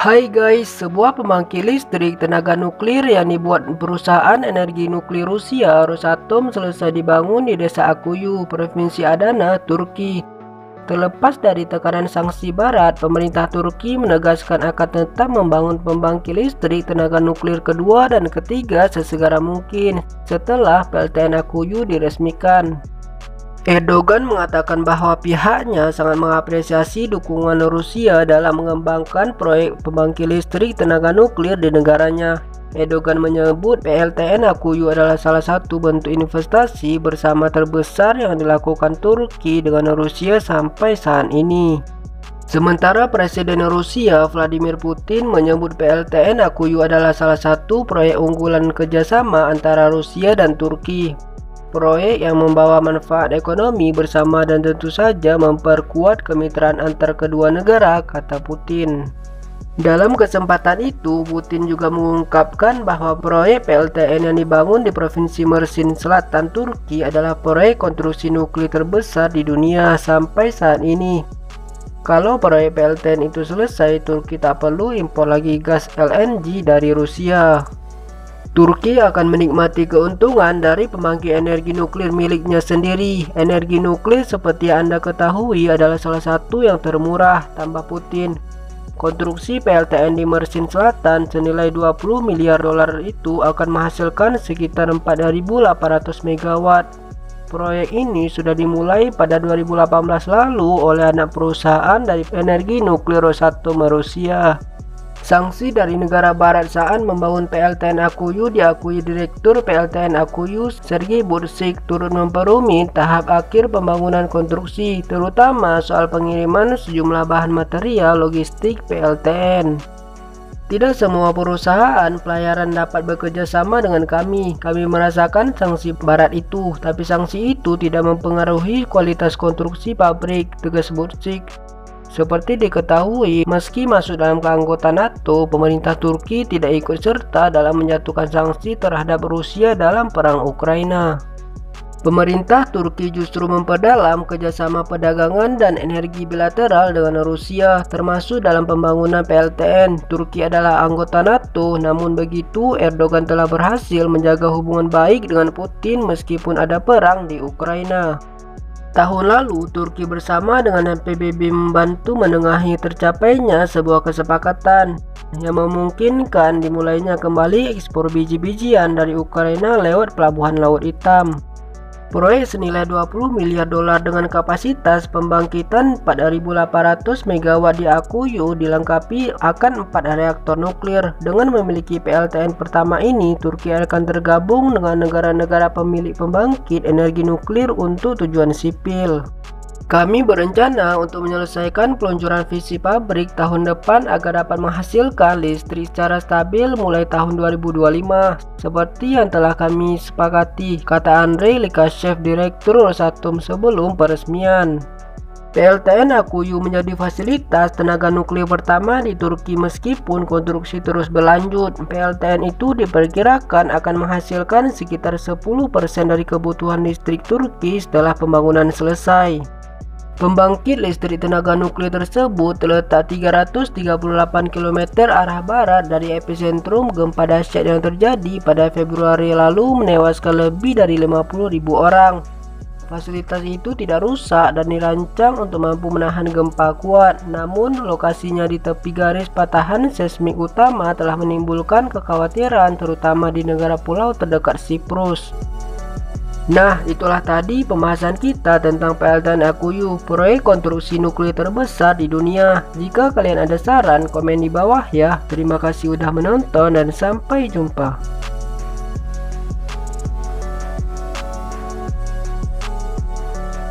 Hai guys, sebuah pembangkit listrik tenaga nuklir yang dibuat perusahaan energi nuklir Rusia, Rosatom, selesai dibangun di desa Akuyu, Provinsi Adana, Turki. Terlepas dari tekanan sanksi Barat, pemerintah Turki menegaskan akan tetap membangun pembangkit listrik tenaga nuklir kedua dan ketiga sesegera mungkin setelah PLTN Akuyu diresmikan. Erdogan mengatakan bahwa pihaknya sangat mengapresiasi dukungan Rusia dalam mengembangkan proyek pembangkit listrik tenaga nuklir di negaranya. Erdogan menyebut PLTN Akuyu adalah salah satu bentuk investasi bersama terbesar yang dilakukan Turki dengan Rusia sampai saat ini. Sementara Presiden Rusia Vladimir Putin menyebut PLTN Akuyu adalah salah satu proyek unggulan kerjasama antara Rusia dan Turki. Proyek yang membawa manfaat ekonomi bersama dan tentu saja memperkuat kemitraan antar kedua negara, kata Putin. Dalam kesempatan itu, Putin juga mengungkapkan bahwa proyek PLTN yang dibangun di Provinsi Mersin Selatan Turki adalah proyek konstruksi nuklir terbesar di dunia sampai saat ini. Kalau proyek PLTN itu selesai, Turki tak perlu impor lagi gas LNG dari Rusia. Turki akan menikmati keuntungan dari pembangkit energi nuklir miliknya sendiri. Energi nuklir seperti yang Anda ketahui adalah salah satu yang termurah, tambah Putin. Konstruksi PLTN di Mersin Selatan senilai 20 miliar dolar itu akan menghasilkan sekitar 4.800 megawatt. Proyek ini sudah dimulai pada 2018 lalu oleh anak perusahaan dari energi nuklir Rosatom Rusia. Sanksi dari negara barat saat membangun PLTN Akuyu diakui Direktur PLTN Akuyu Sergei Bursik turut memperumit tahap akhir pembangunan konstruksi, terutama soal pengiriman sejumlah bahan material logistik PLTN. Tidak semua perusahaan pelayaran dapat bekerja sama dengan kami. Kami merasakan sanksi barat itu, tapi sanksi itu tidak mempengaruhi kualitas konstruksi pabrik, tegas Bursik. Seperti diketahui, meski masuk dalam keanggotaan NATO, pemerintah Turki tidak ikut serta dalam menjatuhkan sanksi terhadap Rusia dalam perang Ukraina. Pemerintah Turki justru memperdalam kerjasama perdagangan dan energi bilateral dengan Rusia, termasuk dalam pembangunan PLTN. Turki adalah anggota NATO, namun begitu Erdogan telah berhasil menjaga hubungan baik dengan Putin meskipun ada perang di Ukraina. Tahun lalu, Turki bersama dengan PBB membantu menengahi tercapainya sebuah kesepakatan yang memungkinkan dimulainya kembali ekspor biji-bijian dari Ukraina lewat Pelabuhan Laut Hitam. Proyek senilai 20 miliar dolar dengan kapasitas pembangkitan 4.800 megawatt di Akuyu dilengkapi akan 4 reaktor nuklir. Dengan memiliki PLTN pertama ini, Turki akan tergabung dengan negara-negara pemilik pembangkit energi nuklir untuk tujuan sipil. Kami berencana untuk menyelesaikan peluncuran visi pabrik tahun depan agar dapat menghasilkan listrik secara stabil mulai tahun 2025, seperti yang telah kami sepakati, kata Andrei Likashev, Direktur Rosatom sebelum peresmian. PLTN Akuyu menjadi fasilitas tenaga nuklir pertama di Turki meskipun konstruksi terus berlanjut. PLTN itu diperkirakan akan menghasilkan sekitar 10% dari kebutuhan listrik Turki setelah pembangunan selesai. Pembangkit listrik tenaga nuklir tersebut terletak 338 km arah barat dari epicentrum gempa dahsyat yang terjadi pada Februari lalu menewaskan lebih dari 50.000 orang. Fasilitas itu tidak rusak dan dirancang untuk mampu menahan gempa kuat, namun lokasinya di tepi garis patahan seismik utama telah menimbulkan kekhawatiran terutama di negara pulau terdekat Siprus. Nah, itulah tadi pembahasan kita tentang PLTN Akuyu, proyek konstruksi nuklir terbesar di dunia. Jika kalian ada saran, komen di bawah ya. Terima kasih udah menonton dan sampai jumpa.